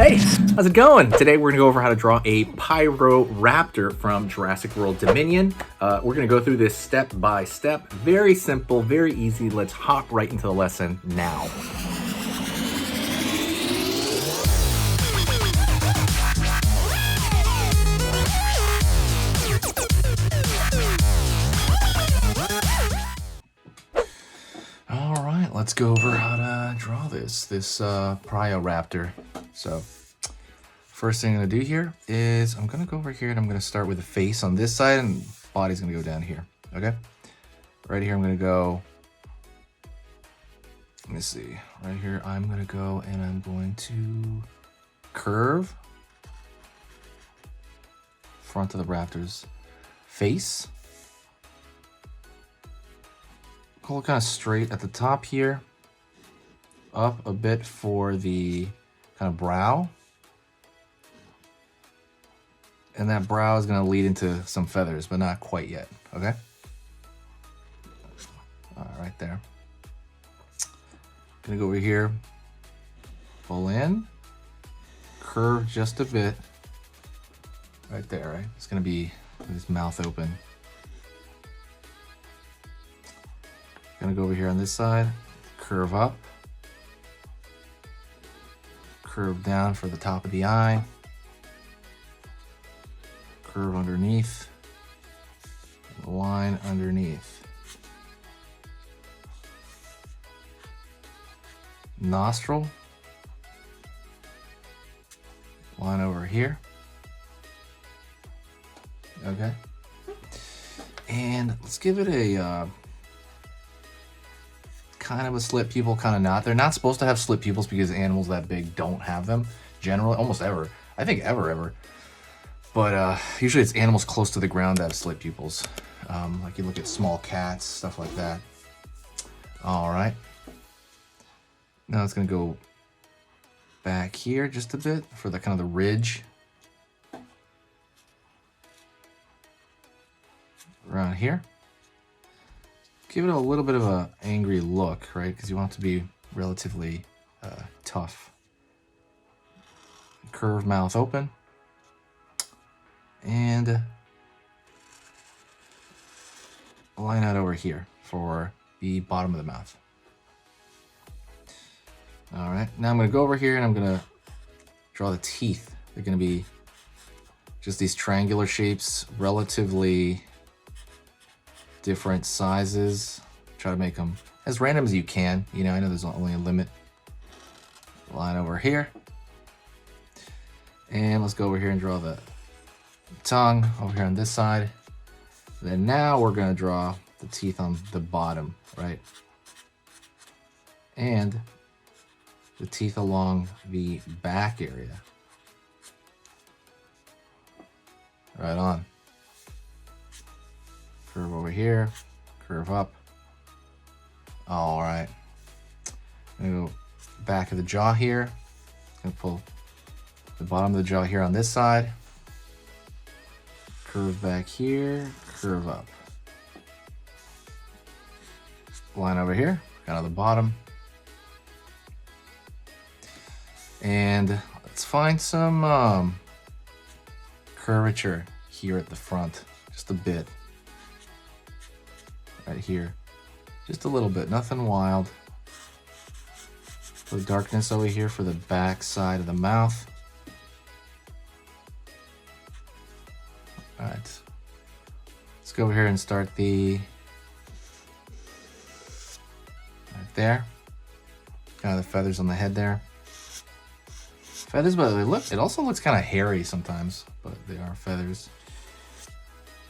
Hey, how's it going? Today we're gonna go over how to draw a Pyroraptor from Jurassic World Dominion. We're gonna go through this step by step. Very simple, very easy. Let's hop right into the lesson now. All right, let's go over how to draw this Pyroraptor. So first thing I'm gonna do here is I'm gonna go over here and I'm gonna start with the face on this side and body's gonna go down here, okay? Right here I'm gonna go, let me see, right here I'm gonna go and I'm going to curve front of the raptor's face. Go kind of straight at the top here, up a bit for the kind of brow. And that brow is going to lead into some feathers, but not quite yet, okay? Right there. Gonna go over here, pull in, curve just a bit. Right there, right? It's gonna be with his mouth open. Gonna go over here on this side, curve up, curve down for the top of the eye, curve underneath, line underneath. Nostril, line over here. Okay. And let's give it a kind of a slit pupil, kind of not. They're not supposed to have slit pupils because animals that big don't have them generally, almost ever. I think ever. But usually it's animals close to the ground that have slit pupils. Like you look at small cats, stuff like that. All right. Now it's gonna go back here just a bit for the kind of the ridge. Around here. Give it a little bit of an angry look, right? Because you want it to be relatively tough. Curve mouth open. And line out over here for the bottom of the mouth. All right, now I'm gonna go over here and I'm gonna draw the teeth. They're gonna be just these triangular shapes, relatively different sizes. Try to make them as random as you can. You know, I know there's only a limit. Line over here. And let's go over here and draw the tongue over here on this side. Then now we're gonna draw the teeth on the bottom, right? And the teeth along the back area. Right on. Curve over here, curve up. All right. I'm gonna go back of the jaw here. Gonna pull the bottom of the jaw here on this side. Curve back here, curve up. Line over here, kind of the bottom. And let's find some curvature here at the front, just a bit. Right here, just a little bit, nothing wild. The darkness over here for the back side of the mouth. All right, let's go over here and start the, right there, kind of the feathers on the head there. Feathers, but it also looks kind of hairy sometimes, but they are feathers.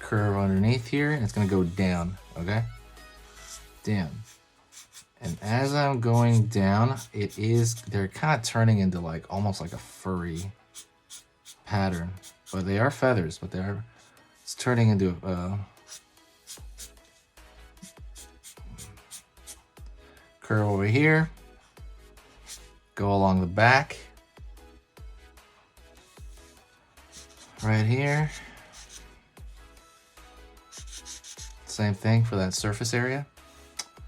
Curve underneath here, and it's gonna go down, okay? Down. And as I'm going down, they're kind of turning into like, almost like a furry pattern. But they are feathers, but it's turning into curve over here. Go along the back. Right here. Same thing for that surface area.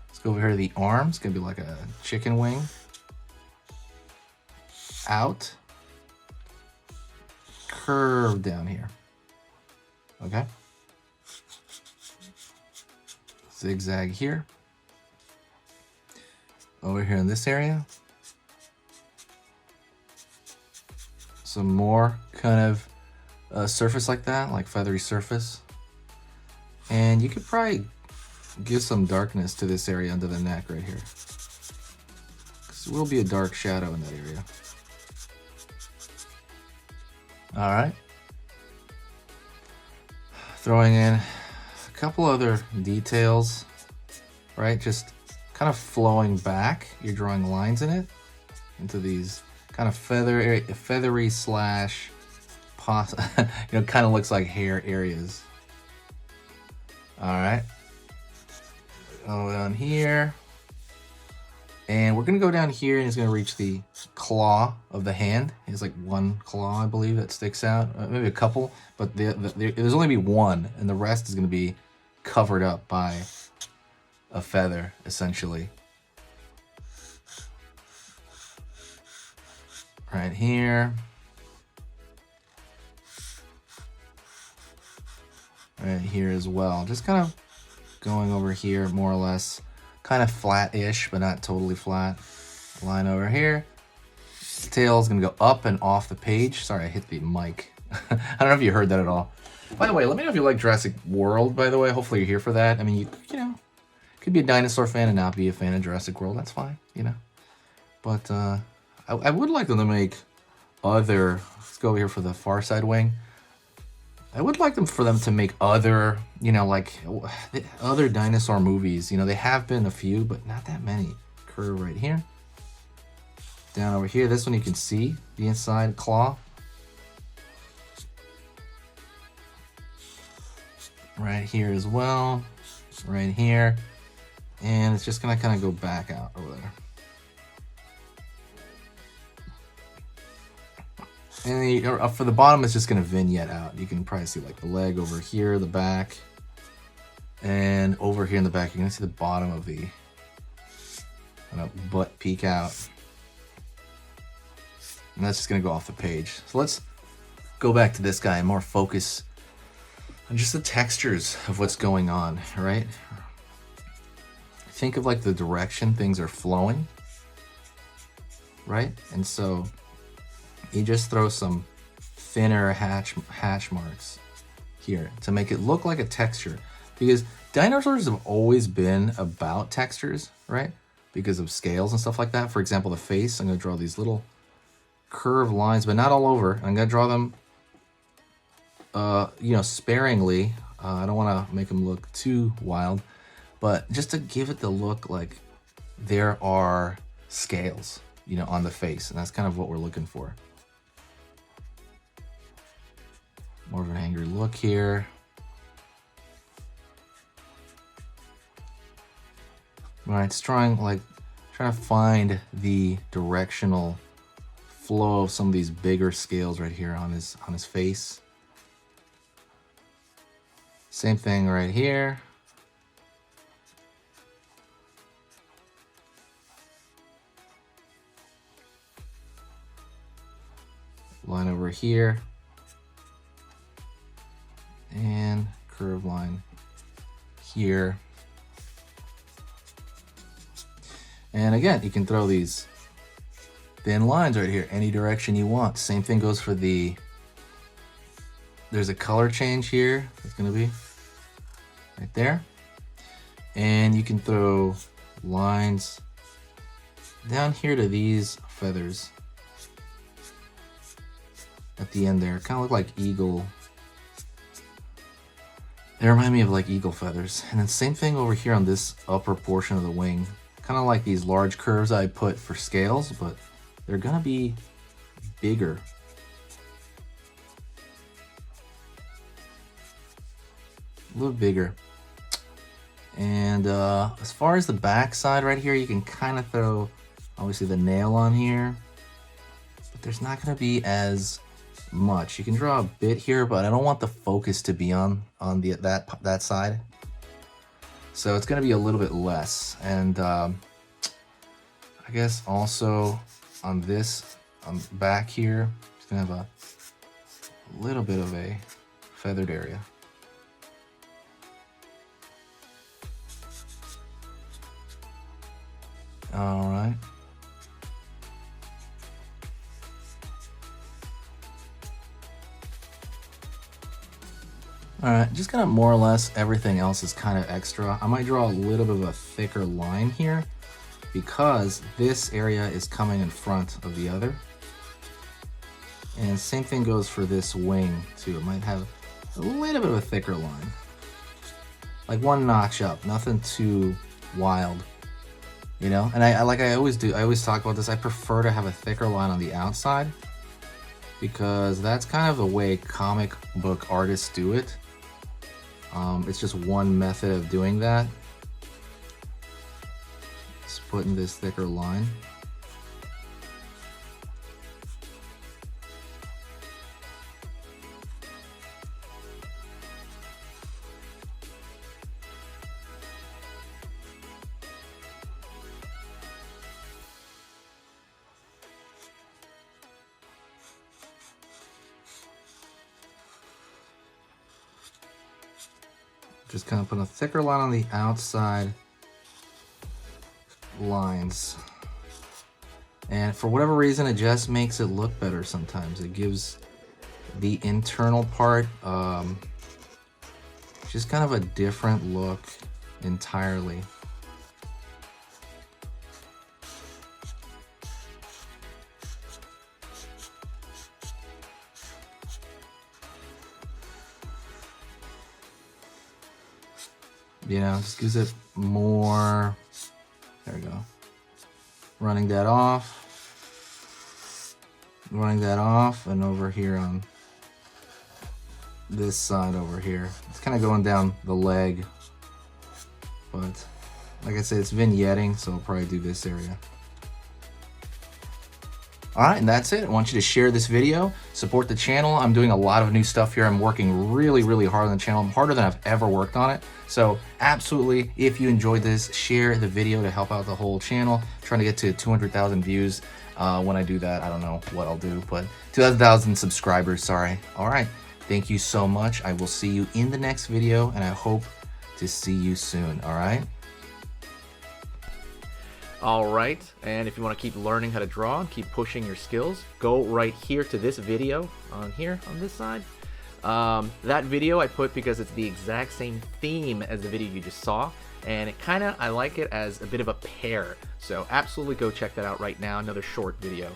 Let's go over here to the arms. It's gonna be like a chicken wing. Out. curve down here. Okay. Zigzag here. Over here in this area. Some more kind of surface like that, like feathery surface. And you could probably give some darkness to this area under the neck right here. Because there will be a dark shadow in that area. All right. Throwing in a couple other details, right? Just kind of flowing back. You're drawing lines in it into these kind of feathery slash, kind of looks like hair areas. All right. Go down here. And we're going to go down here and it's going to reach the claw of the hand. It's like one claw, I believe, that sticks out. Maybe a couple, but there's only be one, and the rest is going to be covered up by a feather, essentially. Right here. Right here as well. Just kind of going over here, more or less. Kind of flat-ish, but not totally flat. Line over here. Tail is going to go up and off the page. Sorry, I hit the mic. I don't know if you heard that at all. By the way, let me know if you like Jurassic World, by the way. Hopefully you're here for that. I mean, you know, could be a dinosaur fan and not be a fan of Jurassic World. That's fine, you know. But I would like them to make other... Let's go over here for the far side wing. I would like for them to make other, you know, like other dinosaur movies. You know, they have been a few, but not that many. Curve right here. Down over here. This one you can see the inside claw. Right here as well. Right here. And it's just going to kind of go back out over there. And for the bottom, it's just going to vignette out. You can probably see like the leg over here, the back. And over here in the back, you're going to see the bottom of the butt peek out. And that's just going to go off the page. So let's go back to this guy and more focus on just the textures of what's going on, right? Think of like the direction things are flowing, right? And so you just throw some thinner hash marks here to make it look like a texture, because dinosaurs have always been about textures, right? Because of scales and stuff like that. For example, the face, I'm going to draw these little curved lines, but not all over. I'm going to draw them, you know, sparingly. I don't want to make them look too wild, but just to give it the look like there are scales, you know, on the face. And that's kind of what we're looking for. More of an angry look here. Right, it's trying to find the directional flow of some of these bigger scales right here on his face. Same thing right here. Line over here. And curve line here. And again, you can throw these thin lines right here any direction you want. Same thing goes for the... There's a color change here. It's going to be right there. And you can throw lines down here to these feathers at the end there. Kind of look like eagle. They remind me of like eagle feathers. And then same thing over here on this upper portion of the wing. Kind of like these large curves I put for scales, but they're gonna be bigger. A little bigger. And as far as the back side right here, you can kind of throw obviously the nail on here, but there's not gonna be as much. You can draw a bit here, but I don't want the focus to be on that side. So it's going to be a little bit less. And I guess also on this back here, it's going to have a a little bit of a feathered area. All right. All right, just kind of more or less everything else is kind of extra. I might draw a little bit of a thicker line here because this area is coming in front of the other. And same thing goes for this wing too. It might have a little bit of a thicker line. Like one notch up, nothing too wild. You know, and I like I always do, I always talk about this, I prefer to have a thicker line on the outside because that's kind of the way comic book artists do it. It's just one method of doing that. Just putting this thicker line. Just kind of put a thicker line on the outside lines. And for whatever reason, it just makes it look better sometimes. It gives the internal part just kind of a different look entirely. You know, just gives it more. There we go. Running that off, and over here on this side over here. It's kind of going down the leg, but like I said, it's vignetting, so I'll probably do this area. All right, and that's it. I want you to share this video, support the channel. I'm doing a lot of new stuff here. I'm working really, really hard on the channel. Harder than I've ever worked on it. So absolutely, if you enjoyed this, share the video to help out the whole channel. I'm trying to get to 200,000 views. When I do that, I don't know what I'll do, but 200,000 subscribers, sorry. All right, thank you so much. I will see you in the next video, and I hope to see you soon, all right? Alright, and if you want to keep learning how to draw and keep pushing your skills, go right here to this video on here on this side. That video I put because it's the exact same theme as the video you just saw, and it I like it as a bit of a pair. So absolutely go check that out right now, another short video.